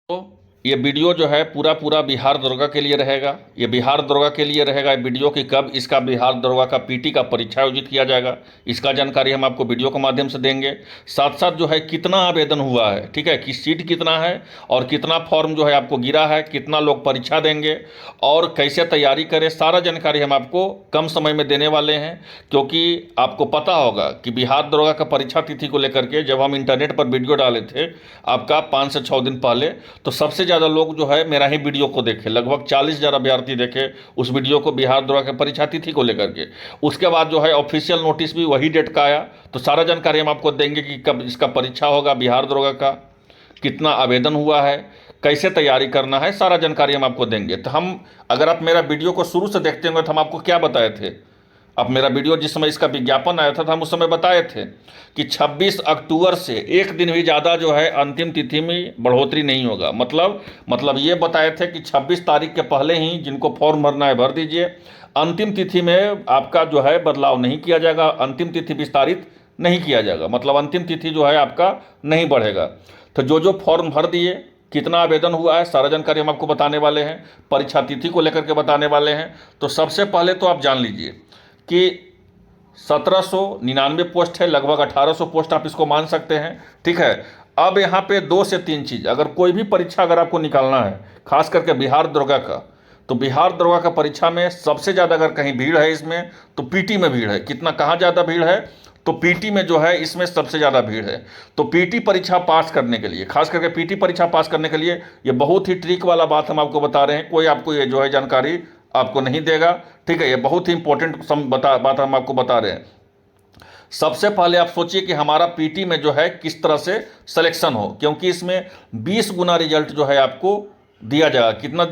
तो ये वीडियो जो है पूरा बिहार दरोगा के लिए रहेगा। ये बिहार दरोगा के लिए रहेगा वीडियो कि कब इसका बिहार दरोगा का पीटी का परीक्षा आयोजित किया जाएगा, इसका जानकारी हम आपको वीडियो के माध्यम से देंगे। साथ साथ जो है कितना आवेदन हुआ है, ठीक है, कि सीट कितना है और कितना फॉर्म जो है आपको गिरा है, कितना लोग परीक्षा देंगे और कैसे तैयारी करें, सारा जानकारी हम आपको कम समय में देने वाले हैं। क्योंकि आपको पता होगा कि बिहार दरोगा का परीक्षा तिथि को लेकर के जब हम इंटरनेट पर वीडियो डाले थे आपका 5 से 6 दिन पहले, तो सबसे ज़्यादा लोग जो है मेरा ही वीडियो को देखे, लगभग 40,000 अभ्यर्थी देखे उस वीडियो को बिहार दरोगा के परीक्षा तिथि को लेकर के। उसके बाद जो है ऑफिशियल नोटिस भी वही डेट का आया। तो सारा जानकारी हम आपको देंगे कि कब इसका परीक्षा होगा बिहार दरोगा का, कितना आवेदन हुआ है, कैसे तैयारी करना है, सारा जानकारी हम आपको देंगे। तो हम, अगर आप मेरा वीडियो को शुरू से देखते होंगे तो हम आपको क्या बताए थे, अब मेरा वीडियो जिस समय इसका विज्ञापन आया था तो हम उस समय बताए थे कि 26 अक्टूबर से एक दिन भी ज़्यादा जो है अंतिम तिथि में बढ़ोतरी नहीं होगा। मतलब ये बताए थे कि 26 तारीख के पहले ही जिनको फॉर्म भरना है भर दीजिए, अंतिम तिथि में आपका जो है बदलाव नहीं किया जाएगा, अंतिम तिथि विस्तारित नहीं किया जाएगा, मतलब अंतिम तिथि जो है आपका नहीं बढ़ेगा। तो जो फॉर्म भर दिए, कितना आवेदन हुआ है, सारा जानकारी हम आपको बताने वाले हैं, परीक्षा तिथि को लेकर के बताने वाले हैं। तो सबसे पहले तो आप जान लीजिए कि 1799 पोस्ट है, लगभग 1800 पोस्ट आप इसको मान सकते हैं, ठीक है। अब यहाँ पे 2 से 3 चीज़, अगर कोई भी परीक्षा अगर आपको निकालना है, खास करके बिहार दरोगा का, तो बिहार दरोगा का परीक्षा में सबसे ज़्यादा अगर कहीं भीड़ है इसमें तो पीटी में भीड़ है। कितना, कहाँ ज़्यादा भीड़ है, तो पीटी में जो है इसमें सबसे ज़्यादा भीड़ है। तो पीटी परीक्षा पास करने के लिए, खास करके पीटी परीक्षा पास करने के लिए ये बहुत ही ट्रिक वाला बात हम आपको बता रहे हैं, कोई आपको ये जो है जानकारी आपको नहीं देगा, ठीक है। ये बहुत ही इंपॉर्टेंट बात हम आपको बता रहे हैं। सबसे पहले आप सोचिए कि हमारा पीटी में जो है किस तरह से सिलेक्शन हो, क्योंकि इसमें 20 गुना रिजल्ट जो है आपको दिया जाएगा। कितना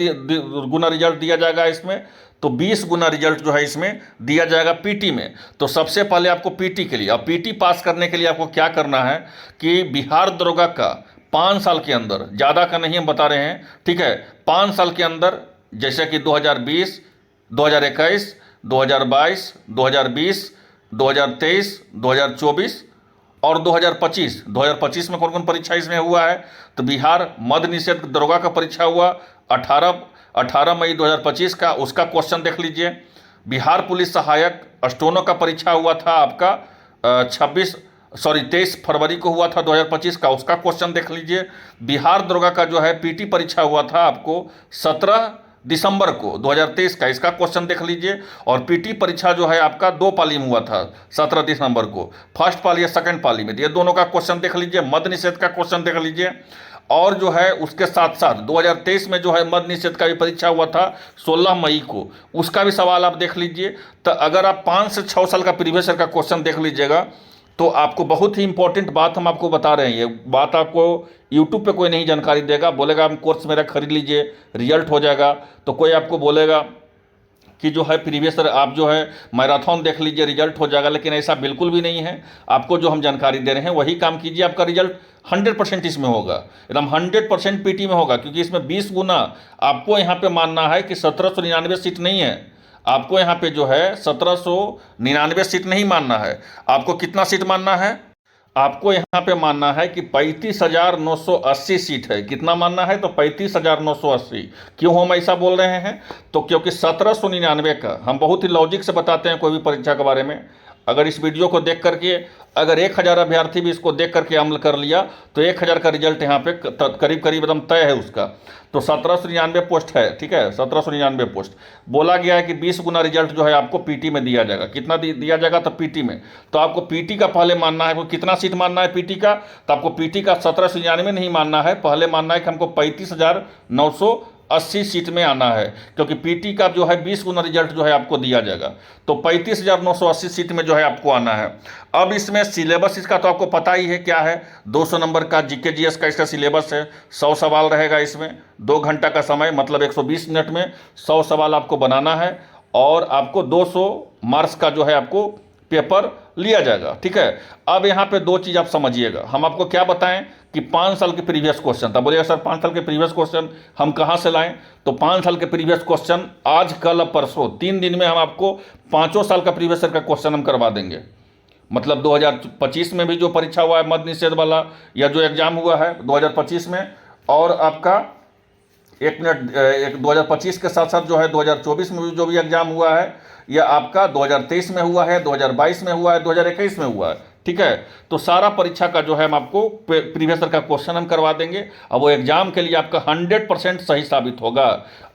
गुना रिजल्ट दिया जाएगा इसमें, तो 20 गुना रिजल्ट जो है इसमें दिया जाएगा पीटी में। तो सबसे पहले आपको पीटी के लिए, अब पीटी पास करने के लिए आपको क्या करना है कि बिहार दरोगा का 5 साल के अंदर, ज़्यादा का नहीं हम बता रहे हैं, ठीक है, 5 साल के अंदर, जैसे कि 2020, 2021, 2022, 2020, 2023, 2024 और 2025। 2025 में कौन कौन परीक्षा इसमें हुआ है, तो बिहार मद्य निषेध दरोगा का परीक्षा हुआ 18 मई 2025 का, उसका क्वेश्चन देख लीजिए। बिहार पुलिस सहायक स्टोनो का परीक्षा हुआ था आपका 23 फरवरी को हुआ था 2025 का, उसका क्वेश्चन देख लीजिए। बिहार दरोगा का जो है पीटी परीक्षा हुआ था आपको 17 दिसंबर को 2023 का, इसका क्वेश्चन देख लीजिए। और पीटी परीक्षा जो है आपका 2 पाली में हुआ था 17 दिसंबर को, फर्स्ट पाली या सेकंड पाली में, ये दोनों का क्वेश्चन देख लीजिए। मद्य निषेध का क्वेश्चन देख लीजिए। और जो है उसके साथ साथ 2023 में जो है मद्य निषेध का भी परीक्षा हुआ था 16 मई को, उसका भी सवाल आप देख लीजिए। तो अगर आप 5 से 6 साल का प्रीवियस ईयर का क्वेश्चन देख लीजिएगा तो आपको बहुत ही इंपॉर्टेंट बात हम आपको बता रहे हैं। ये बात आपको यूट्यूब पे कोई नहीं जानकारी देगा, बोलेगा हम कोर्स मेरा खरीद लीजिए रिजल्ट हो जाएगा, तो कोई आपको बोलेगा कि जो है प्रीवियस आप जो है मैराथन देख लीजिए रिजल्ट हो जाएगा, लेकिन ऐसा बिल्कुल भी नहीं है। आपको जो हम जानकारी दे रहे हैं वही काम कीजिए, आपका रिजल्ट 100% इसमें होगा, एकदम 100% पीटी में होगा। क्योंकि इसमें 20 गुना आपको यहाँ पे मानना है कि 1799 सीट नहीं है, आपको यहाँ पे जो है 1799 सीट नहीं मानना है, आपको कितना सीट मानना है, आपको यहाँ पे मानना है कि 35,980 सीट है। कितना मानना है, तो 35,980। क्यों हम ऐसा बोल रहे हैं, तो क्योंकि 1799 का हम बहुत ही लॉजिक से बताते हैं कोई भी परीक्षा के बारे में। अगर इस वीडियो को देख करके अगर 1000 अभ्यर्थी भी इसको देख करके अमल कर लिया तो 1000 का रिजल्ट यहाँ पे करीब करीब एकदम तय है उसका। तो 1799 पोस्ट है, ठीक है, 1799 पोस्ट बोला गया है कि 20 गुना रिजल्ट जो है आपको पीटी में दिया जाएगा। कितना दिया जाएगा, तो पीटी में, तो आपको पीटी का पहले मानना है, कितना सीट मानना है पीटी का, तो आपको पीटी का 1799 नहीं मानना है, पहले मानना है कि हमको 35,980 सीट में आना है। क्योंकि पीटी का जो है 20 गुना रिजल्ट जो है आपको दिया जाएगा, तो 35,980 सीट में जो है आपको आना है। अब इसमें सिलेबस इसका तो आपको पता ही है क्या है, 200 नंबर का जीके जीएस का इसका सिलेबस है, 100 सवाल रहेगा इसमें, 2 घंटा का समय, मतलब 120 मिनट में 100 सवाल आपको बनाना है और आपको 200 मार्क्स का जो है आपको पेपर लिया जाएगा, ठीक है। अब यहाँ पे 2 चीज़ आप समझिएगा, हम आपको क्या बताएं कि 5 साल के प्रीवियस क्वेश्चन, तब बोलिएगा सर 5 साल के प्रीवियस क्वेश्चन हम कहाँ से लाएं, तो 5 साल के प्रीवियस क्वेश्चन आज कल परसों 3 दिन में हम आपको 5 साल का प्रीवियस ईयर का क्वेश्चन हम करवा देंगे। मतलब 2025 में भी जो परीक्षा हुआ है मद्य निषेध वाला, या जो एग्जाम हुआ है 2025 में, और आपका एक मिनट, एक 2025 के साथ साथ जो है 2024 में भी जो भी एग्जाम हुआ है या आपका 2023 में हुआ है, 2022 में हुआ है, 2021 में हुआ है, ठीक है। तो सारा परीक्षा का जो है हम आपको प्रीवियस ईयर का क्वेश्चन हम करवा देंगे और वो एग्जाम के लिए आपका 100% सही साबित होगा।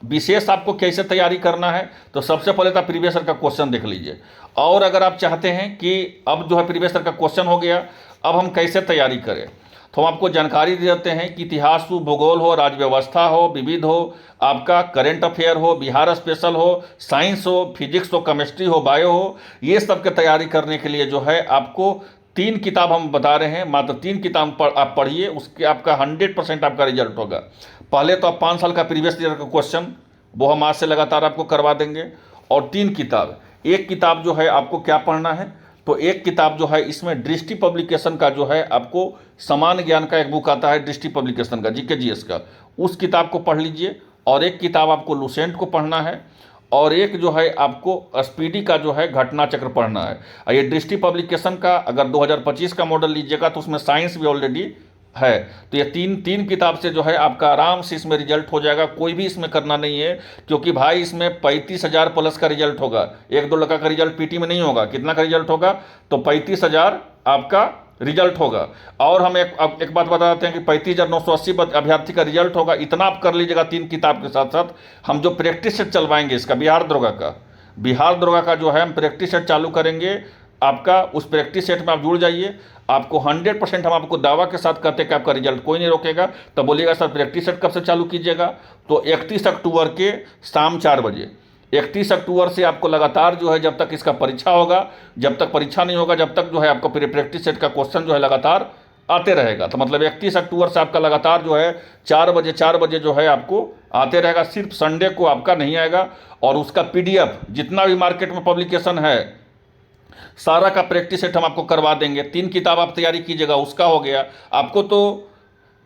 विशेष आपको कैसे तैयारी करना है, तो सबसे पहले तो प्रीवियस ईयर का क्वेश्चन देख लीजिए। और अगर आप चाहते हैं कि अब जो है प्रीवियस ईयर का क्वेश्चन हो गया, अब हम कैसे तैयारी करें, तो हम आपको जानकारी देते हैं कि इतिहास हो, भूगोल हो, राज्य व्यवस्था हो, विविध हो, आपका करंट अफेयर हो, बिहार स्पेशल हो, साइंस हो, फिजिक्स हो, केमिस्ट्री हो, बायो हो, ये सब की तैयारी करने के लिए जो है आपको 3 किताब हम बता रहे हैं, मात्र 3 किताब आप पढ़िए, उसके आपका 100% आपका रिजल्ट होगा। पहले तो आप 5 साल का प्रीवियस ईयर का क्वेश्चन वो हम आज से लगातार आपको करवा देंगे, और 3 किताब, एक किताब जो है आपको क्या पढ़ना है, तो एक किताब जो है इसमें दृष्टि पब्लिकेशन का जो है आपको समान ज्ञान का एक बुक आता है दृष्टि पब्लिकेशन का, जीके जीएस का, उस किताब को पढ़ लीजिए। और एक किताब आपको लुसेंट को पढ़ना है, और एक जो है आपको स्पीडी का जो है घटना चक्र पढ़ना है। ये दृष्टि पब्लिकेशन का अगर 2025 का मॉडल लीजिएगा तो उसमें साइंस भी ऑलरेडी है। तो ये तीन किताब से जो है आपका आराम से इसमें रिजल्ट हो जाएगा, कोई भी इसमें करना नहीं है, क्योंकि भाई इसमें 35,000 प्लस का रिजल्ट होगा। 1-2 लड़का का रिजल्ट पीटी में नहीं होगा। कितना का रिजल्ट होगा, तो 35,000 आपका रिजल्ट होगा। और हम एक बात बता देते हैं कि 35,980 अभ्यर्थी का रिजल्ट होगा। इतना आप कर लीजिएगा 3 किताब के साथ साथ। हम जो प्रैक्टिस सेट चलवाएंगे इसका, बिहार दरोगा का जो है हम प्रैक्टिस सेट चालू करेंगे आपका, उस प्रैक्टिस सेट में आप जुड़ जाइए। आपको 100% हम आपको दावा के साथ कहते हैं कि आपका रिजल्ट कोई नहीं रोकेगा। तो बोलिएगा सर प्रैक्टिस सेट कब से चालू कीजिएगा, तो 31 अक्टूबर के शाम 4 बजे। 31 अक्टूबर से आपको लगातार जो है जब तक इसका परीक्षा होगा, जब तक परीक्षा नहीं होगा, जब तक जो है आपका प्रैक्टिस सेट का क्वेश्चन जो है लगातार आते रहेगा। तो मतलब 31 अक्टूबर से आपका लगातार जो है 4 बजे जो है आपको आते रहेगा। सिर्फ संडे को आपका नहीं आएगा। और उसका PDF जितना भी मार्केट में पब्लिकेशन है सारा का प्रैक्टिस सेट हम आपको करवा देंगे। 3 किताब आप तैयारी कीजिएगा, उसका हो गया। आपको तो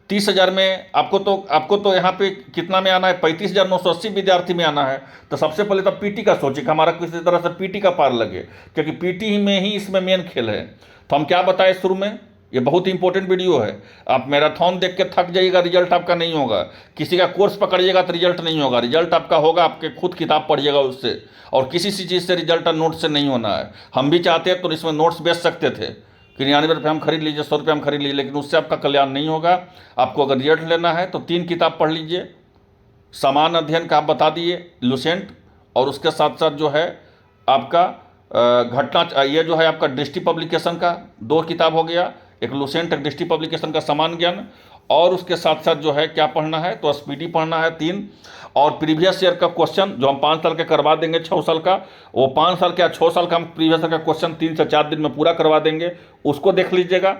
30,000 में आपको तो यहाँ पे कितना में आना है, 35,980 विद्यार्थी में आना है। तो सबसे पहले तो पीटी का सोचिए कि हमारा किसी तरह से पीटी का पार लगे, क्योंकि पीटी में ही इसमें मेन खेल है। तो हम क्या बताएं शुरू में, ये बहुत इंपॉर्टेंट वीडियो है। आप मैराथन देख के थक जाइएगा, रिजल्ट आपका नहीं होगा। किसी का कोर्स पकड़िएगा तो रिजल्ट नहीं होगा। रिजल्ट आपका होगा आपके खुद किताब पढ़िएगा उससे, और किसी चीज़ से रिजल्ट नोट से नहीं होना है। हम भी चाहते हैं तो इसमें नोट्स बेच सकते थे कि 99 रुपये हम खरीद लीजिए, 100 रुपये हम खरीद लीजिए, लेकिन उससे आपका कल्याण नहीं होगा। आपको अगर रिजल्ट लेना है तो 3 किताब पढ़ लीजिए। समान अध्ययन का आप बता दिए लुसेंट, और उसके साथ साथ जो है आपका घटना, ये जो है आपका दृष्टि पब्लिकेशन का 2 किताब हो गया, एक लुसेंट, एक दृष्टि पब्लिकेशन का समान ज्ञान। और उसके साथ साथ जो है क्या पढ़ना है, तो स्पीडी पढ़ना है 3। और प्रीवियस ईयर का क्वेश्चन जो हम 5 साल के करवा देंगे, 6 साल का, वो 5 साल का 6 साल का हम प्रीवियस ईयर का क्वेश्चन 3 से 4 दिन में पूरा करवा देंगे। उसको देख लीजिएगा,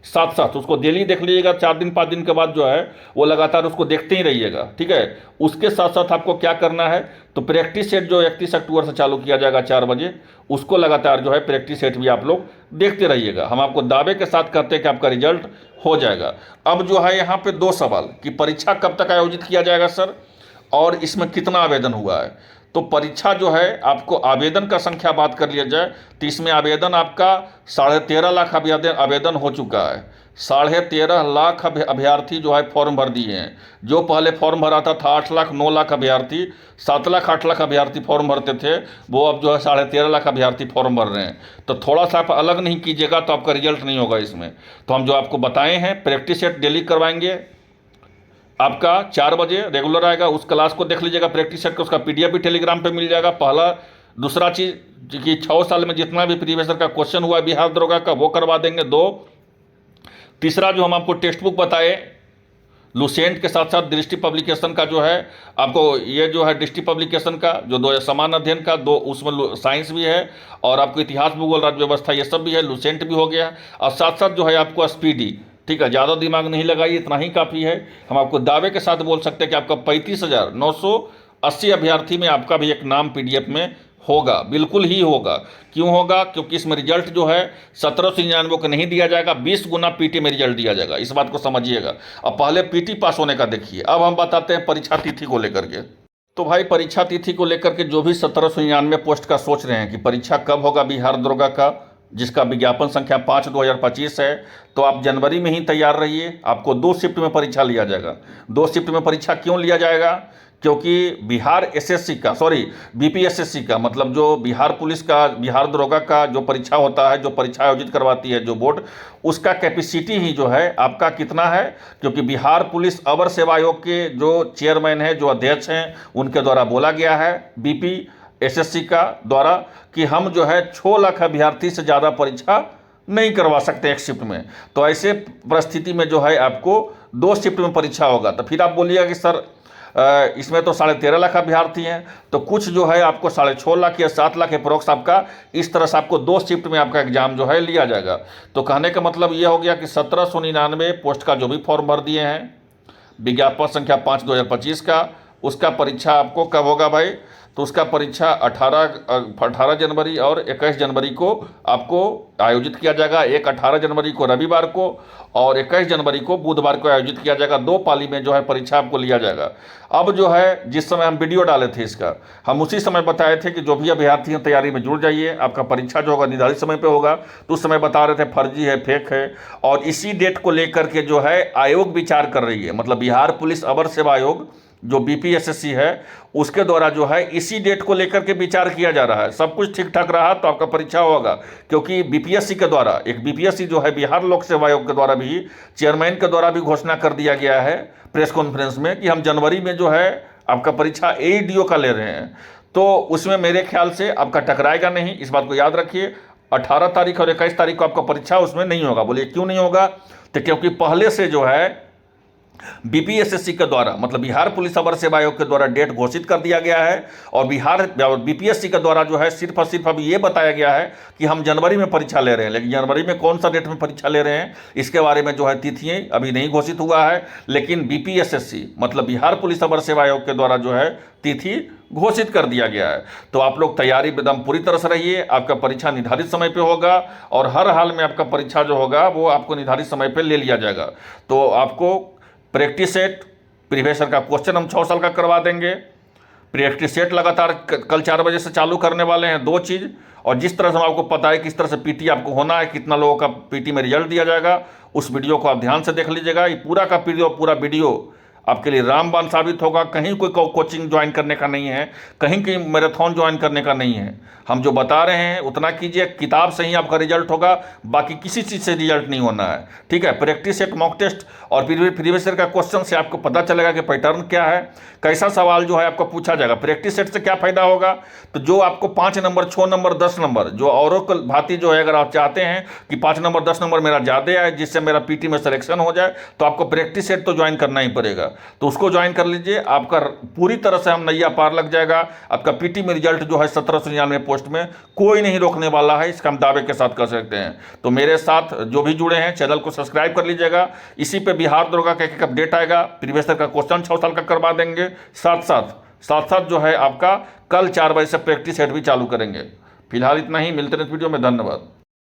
साथ साथ उसको डेली देख लीजिएगा। 4 दिन 5 दिन के बाद जो है वो लगातार उसको देखते ही रहिएगा, ठीक है। उसके साथ साथ आपको क्या करना है, तो प्रैक्टिस सेट जो 31 अक्टूबर से चालू किया जाएगा 4 बजे, उसको लगातार जो है प्रैक्टिस सेट भी आप लोग देखते रहिएगा। हम आपको दावे के साथ कहते हैं कि आपका रिजल्ट हो जाएगा। अब जो है यहाँ पे 2 सवाल कि परीक्षा कब तक आयोजित किया जाएगा सर, और इसमें कितना आवेदन हुआ है। तो परीक्षा जो है आपको आवेदन का संख्या बात कर लिया जाए तो इसमें आवेदन आपका 13.5 लाख आवेदन हो चुका है। 13.5 लाख अभ्यर्थी जो है फॉर्म भर दिए हैं। जो पहले फॉर्म भरा था 8 लाख 9 लाख अभ्यर्थी, 7 लाख 8 लाख अभ्यर्थी फॉर्म भरते थे, वो अब जो है 13.5 लाख अभ्यर्थी फॉर्म भर रहे हैं। तो थोड़ा सा आप अलग नहीं कीजिएगा तो आपका रिजल्ट नहीं होगा इसमें। तो हम जो आपको बताए हैं प्रैक्टिस सेट डेली करवाएंगे आपका 4 बजे रेगुलर आएगा। उस क्लास को देख लीजिएगा प्रैक्टिस सेट का, उसका PDF भी टेलीग्राम पे मिल जाएगा। पहला दूसरा चीज़ कि 6 साल में जितना भी प्रीवियस ईयर का क्वेश्चन हुआ है बिहार दरोगा का, वो करवा देंगे 2। तीसरा जो हम आपको टेक्स्ट बुक बताए लुसेंट के साथ साथ दृष्टि पब्लिकेशन का जो है आपको, ये जो है दृष्टि पब्लिकेशन का जो 2 समान अध्ययन का 2, उसमें साइंस भी है और आपको इतिहास भूगोल राज्य व्यवस्था ये सब भी है, लुसेंट भी हो गया। और साथ साथ जो है आपको स्पीडी, ठीक है, ज़्यादा दिमाग नहीं लगाइए, इतना ही काफ़ी है। हम आपको दावे के साथ बोल सकते हैं कि आपका 35,980 अभ्यर्थी में आपका भी एक नाम PDF में होगा, बिल्कुल ही होगा। क्यों होगा, क्योंकि इसमें रिजल्ट जो है 1799 को नहीं दिया जाएगा, 20 गुना PT में रिजल्ट दिया जाएगा। इस बात को समझिएगा। अब पहले PT पास होने का देखिए। अब हम बताते हैं परीक्षा तिथि को लेकर के। तो भाई परीक्षा तिथि को लेकर के जो भी 1799 पोस्ट का सोच रहे हैं कि परीक्षा कब होगा बिहार दरोगा का, जिसका विज्ञापन संख्या 5/2025 है। तो आप जनवरी में ही तैयार रहिए, आपको 2 शिफ्ट में परीक्षा लिया जाएगा। 2 शिफ्ट में परीक्षा क्यों लिया जाएगा? क्योंकि बिहार एसएससी का, सॉरी बीपीएसएससी का, मतलब जो बिहार पुलिस का, बिहार दरोगा का जो परीक्षा होता है, जो परीक्षा आयोजित करवाती है जो बोर्ड, उसका कैपेसिटी ही जो है आपका कितना है। क्योंकि बिहार पुलिस अवर सेवा आयोग के जो चेयरमैन है, जो अध्यक्ष हैं, उनके द्वारा बोला गया है बीपीएसएससी का द्वारा कि हम जो है 6 लाख अभ्यर्थी से ज़्यादा परीक्षा नहीं करवा सकते एक शिफ्ट में। तो ऐसे परिस्थिति में जो है आपको 2 शिफ्ट में परीक्षा होगा। तो फिर आप बोलिएगा कि सर इसमें तो 13.5 लाख अभ्यर्थी हैं, तो कुछ जो है आपको 6.5 लाख या 7 लाख अप्रोक्स आपका, इस तरह से आपको 2 शिफ्ट में आपका एग्जाम जो है लिया जाएगा। तो कहने का मतलब ये हो गया कि 1799 पोस्ट का जो भी फॉर्म भर दिए हैं, विज्ञापन संख्या 5/2025 का, उसका परीक्षा आपको कब होगा भाई? तो उसका परीक्षा 18 जनवरी और 21 जनवरी को आपको आयोजित किया जाएगा। एक 18 जनवरी को रविवार को और 21 जनवरी को बुधवार को आयोजित किया जाएगा। 2 पाली में जो है परीक्षा आपको लिया जाएगा। अब जो है जिस समय हम वीडियो डाले थे इसका, हम उसी समय बताए थे कि जो भी अभ्यर्थी हैं तैयारी में जुड़ जाइए, आपका परीक्षा जो होगा निर्धारित समय पर होगा। तो उस समय बता रहे थे फर्जी है, फेक है, और इसी डेट को लेकर के जो है आयोग विचार कर रही है, मतलब बिहार पुलिस अवर सेवा आयोग जो बीपीएसएससी है उसके द्वारा जो है इसी डेट को लेकर के विचार किया जा रहा है। सब कुछ ठीक ठाक रहा तो आपका परीक्षा होगा। क्योंकि बीपीएससी के द्वारा, एक बीपीएससी जो है बिहार लोक सेवा आयोग के द्वारा भी, चेयरमैन के द्वारा भी घोषणा कर दिया गया है प्रेस कॉन्फ्रेंस में कि हम जनवरी में जो है आपका परीक्षा एईडीओ का ले रहे हैं। तो उसमें मेरे ख्याल से आपका टकराएगा नहीं, इस बात को याद रखिए। 18 तारीख और 21 तारीख को आपका परीक्षा उसमें नहीं होगा। बोलिए क्यों नहीं होगा? तो क्योंकि पहले से जो है बीपीएसएससी के द्वारा, मतलब बिहार पुलिस अवर सेवा आयोग के द्वारा डेट घोषित कर दिया गया है, और बिहार बीपीएससी के द्वारा जो है सिर्फ और सिर्फ अभी ये बताया गया है कि हम जनवरी में परीक्षा ले रहे हैं। लेकिन जनवरी में कौन सा डेट में परीक्षा ले रहे हैं इसके बारे में जो है तिथियां अभी नहीं घोषित हुआ है। लेकिन बीपीएसएससी मतलब बिहार पुलिस अवर सेवा आयोग के द्वारा जो है तिथि घोषित कर दिया गया है। तो आप लोग तैयारी एकदम पूरी तरह से रहिए। आपका परीक्षा निर्धारित समय पे होगा और हर हाल में आपका परीक्षा जो होगा वो आपको निर्धारित समय पे ले लिया जाएगा। तो आपको प्रैक्टिस सेट प्रीवियस ईयर का क्वेश्चन हम 6 साल का करवा देंगे। प्रैक्टिस सेट लगातार कल 4 बजे से चालू करने वाले हैं, 2 चीज़। और जिस तरह से हम आपको पता है किस तरह से पीटी आपको होना है, कितना लोगों का पीटी में रिजल्ट दिया जाएगा, उस वीडियो को आप ध्यान से देख लीजिएगा। ये पूरा का पूरा वीडियो आपके लिए रामबाण साबित होगा। कहीं कोई कोचिंग ज्वाइन करने का नहीं है, कहीं मैराथन ज्वाइन करने का नहीं है। हम जो बता रहे हैं उतना कीजिए, किताब से ही आपका रिजल्ट होगा, बाकी किसी चीज़ से रिजल्ट नहीं होना है। ठीक है, प्रैक्टिस सेट, मॉक टेस्ट और प्रीवियस ईयर का क्वेश्चन से आपको पता चलेगा कि पैटर्न क्या है, कैसा सवाल जो है आपको पूछा जाएगा। प्रैक्टिस सेट से क्या फ़ायदा होगा? तो जो आपको 5 नंबर, 6 नंबर, 10 नंबर, जो औरों को भांति जो है, अगर आप चाहते हैं कि 5 नंबर 10 नंबर मेरा ज़्यादा आए जिससे मेरा पीटी में सिलेक्शन हो जाए, तो आपको प्रैक्टिस सेट तो ज्वाइन करना ही पड़ेगा। तो उसको ज्वाइन कर लीजिए, आपका पूरी तरह से हम नैया पार लग जाएगा। आपका पीटी में रिजल्ट जो है 1799 पोस्ट में कोई नहीं रोकने वाला है, इसका हम दावे के साथ कर सकते हैं। तो मेरे साथ जो भी जुड़े हैं चैनल को सब्सक्राइब कर लीजिएगा। इसी पे बिहार दरोगा का एक अपडेट आएगा, प्रीवियस ईयर का क्वेश्चन 6 साल का करवा देंगे। साथ साथ जो है आपका कल 4 बजे से प्रैक्टिस सेट भी चालू करेंगे। फिलहाल इतना ही, मिलते हैं इस वीडियो में। धन्यवाद।